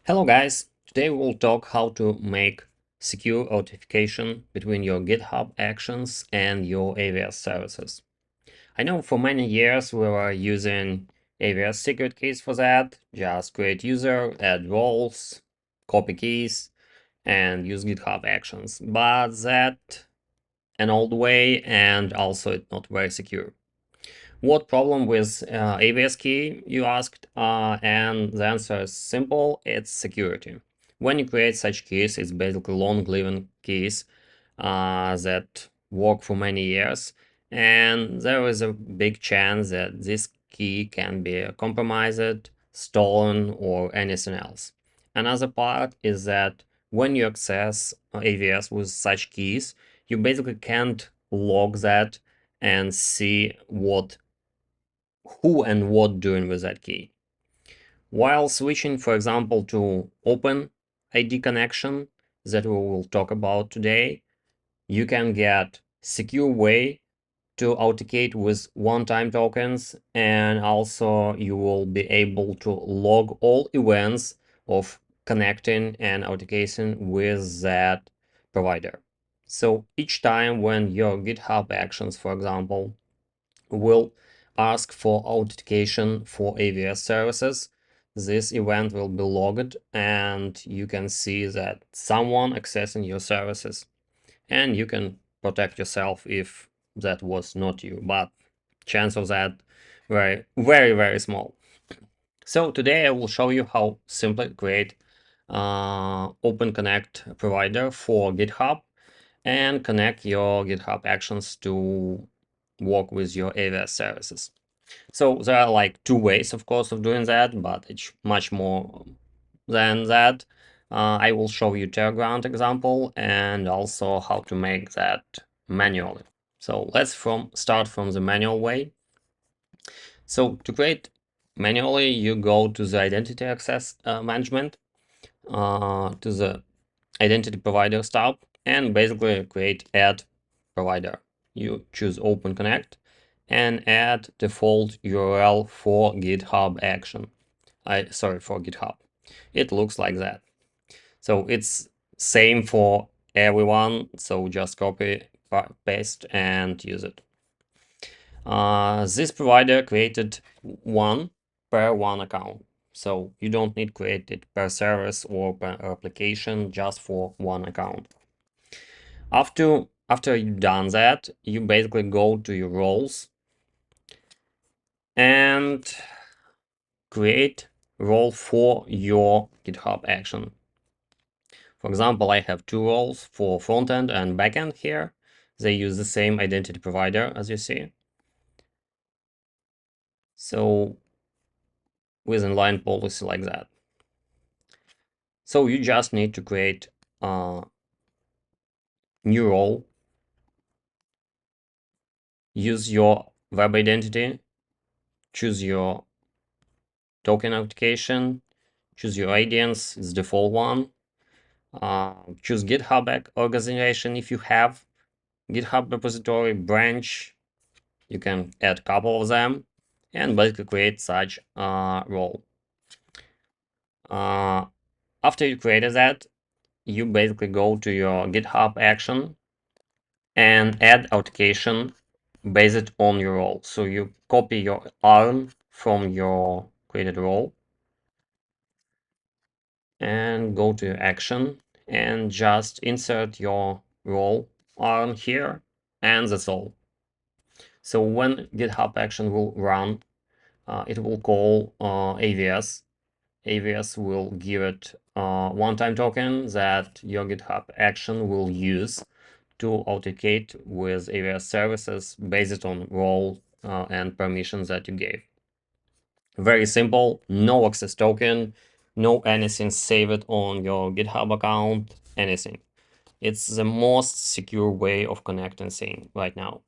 Hello guys, today we'll talk how to make secure authentication between your GitHub actions and your AWS services. I know for many years we were using AWS secret keys for that, just create user, add roles, copy keys, and use GitHub actions. But that an old way and also it's not very secure. What problem with AWS key, you asked, and the answer is simple, it's security. When you create such keys, it's basically long-living keys that work for many years, and there is a big chance that this key can be compromised, stolen, or anything else. Another part is that when you access AWS with such keys, you basically can't log that and see who and what doing with that key. While switching, for example, to Open ID connection that we will talk about today, you can get secure way to authenticate with one-time tokens, and also you will be able to log all events of connecting and authentication with that provider. So each time when your GitHub actions, for example, will ask for authentication for AWS services, this event will be logged and you can see that someone accessing your services, and you can protect yourself if that was not you, but chance of that very small. So today I will show you how simply create Open Connect provider for GitHub and connect your GitHub actions to work with your AWS services. So there are like two ways, of course, of doing that, but it's much more than that. I will show you Terraground example and also how to make that manually. So let's start from the manual way. So to create manually, you go to the identity access management, to the identity providers tab, and basically create add provider. You choose Open Connect and add default URL for GitHub action. For GitHub. It looks like that. So it's same for everyone. So just copy, paste, and use it. This provider created one per one account. So you don't need create it per service or per application, just for one account. After you've done that, you basically go to your roles and create role for your GitHub action. For example, I have two roles for frontend and backend here. They use the same identity provider, as you see. So with inline policy like that. So you just need to create a new role, use your web identity, choose your token authentication, choose your audience, it's the default one. Choose GitHub organization if you have GitHub repository branch. You can add a couple of them and basically create such role. After you created that, you basically go to your GitHub action and add authentication based on your role. So you copy your ARN from your created role and go to action and just insert your role ARN here, and that's all. So when GitHub action will run, it will call AWS. AWS will give it a one-time token that your GitHub action will use to authenticate with AWS services based on role and permissions that you gave. Very simple, no access token, no anything saved on your GitHub account, anything. It's the most secure way of connecting things right now.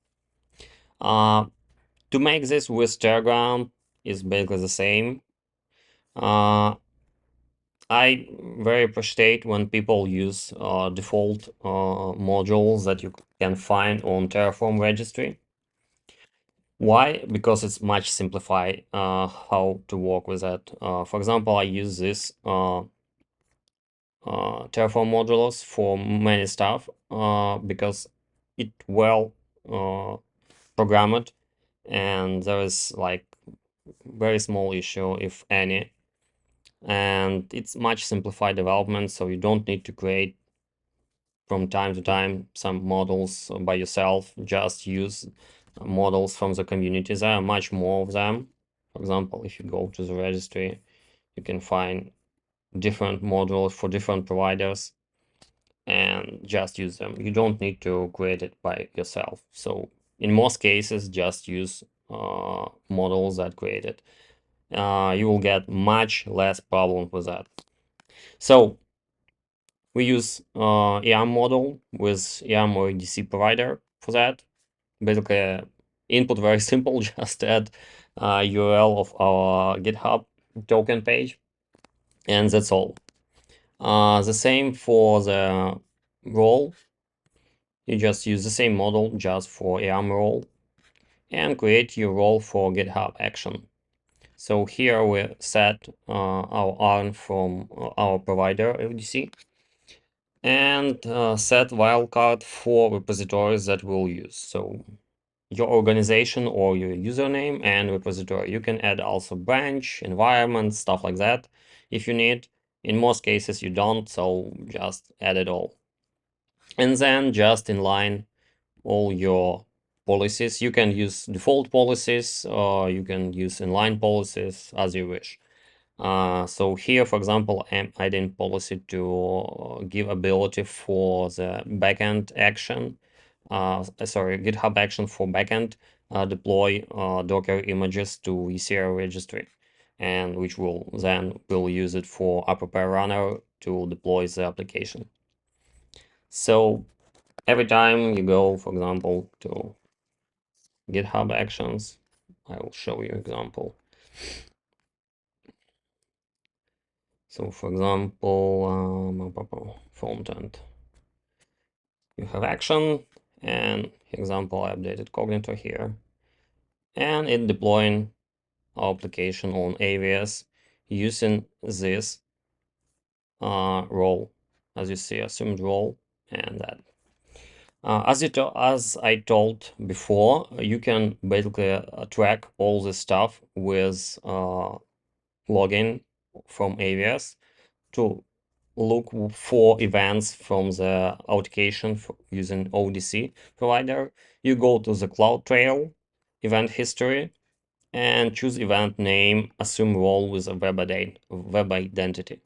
To make this with Terraground is basically the same. I very appreciate when people use default modules that you can find on Terraform registry. Why? Because it's much simplified how to work with that. For example, I use this Terraform modules for many stuff because it well programmed, and there is like very small issue, if any, and it's much simplified development, so you don't need to create from time to time some models by yourself. Just use models from the community. There are much more of them. For example, if you go to the registry, you can find different modules for different providers and just use them. You don't need to create it by yourself. So in most cases, just use models that create it. You will get much less problem with that. So we use EAM model with EAM OIDC provider for that. Basically, input very simple, just add URL of our GitHub token page, and that's all. The same for the role. You just use the same model just for EAM role and create your role for GitHub action. So here we set our ARN from our provider OIDC and set wildcard for repositories that we'll use. So your organization or your username and repository. You can add also branch, environment, stuff like that if you need. In most cases you don't, so just add it all. And then just inline all your policies. You can use default policies or you can use inline policies as you wish. So here, for example, I'm adding policy to give ability for the backend action. Sorry, GitHub action for backend deploy Docker images to ECR registry, and which will then will use it for Upper Runner to deploy the application. So every time you go, for example, to GitHub Actions, I will show you example. So for example, content, you have action, and example, I updated Cognitor here, and it deploying our application on AWS using this role, as you see, assumed role, and that. As I told before, you can basically track all this stuff with login from AWS to look for events from the authentication using OIDC provider. You go to the CloudTrail event history and choose event name, assume role with a web identity.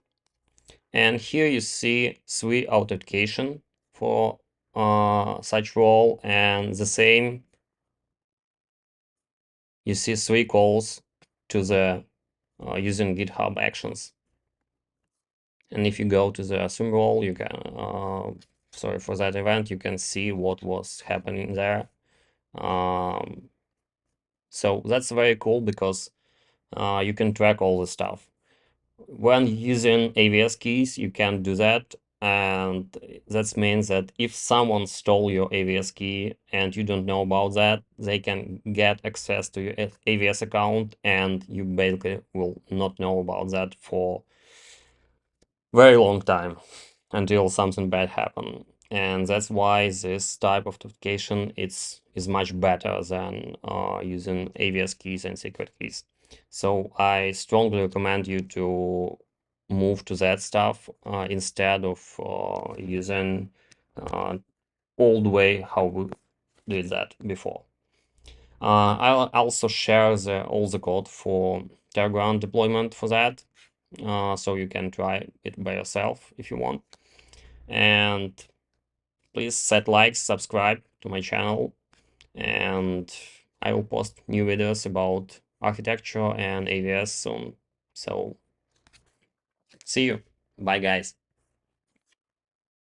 And here you see 3 authentication for such role, and the same, you see 3 calls to the using GitHub Actions. And if you go to the assume role, you can sorry, for that event, you can see what was happening there. So that's very cool because you can track all the stuff. When using AWS keys, you can do that, and that means that if someone stole your AWS key and you don't know about that, they can get access to your AWS account, and you basically will not know about that for very long time until something bad happen. And that's why this type of authentication is much better than using AWS keys and secret keys. So I strongly recommend you to move to that stuff instead of using old way how we did that before. I'll also share all the code for Terraground deployment for that, so you can try it by yourself if you want. And please set likes, subscribe to my channel, and I will post new videos about architecture and AWS soon. So see you. Bye, guys.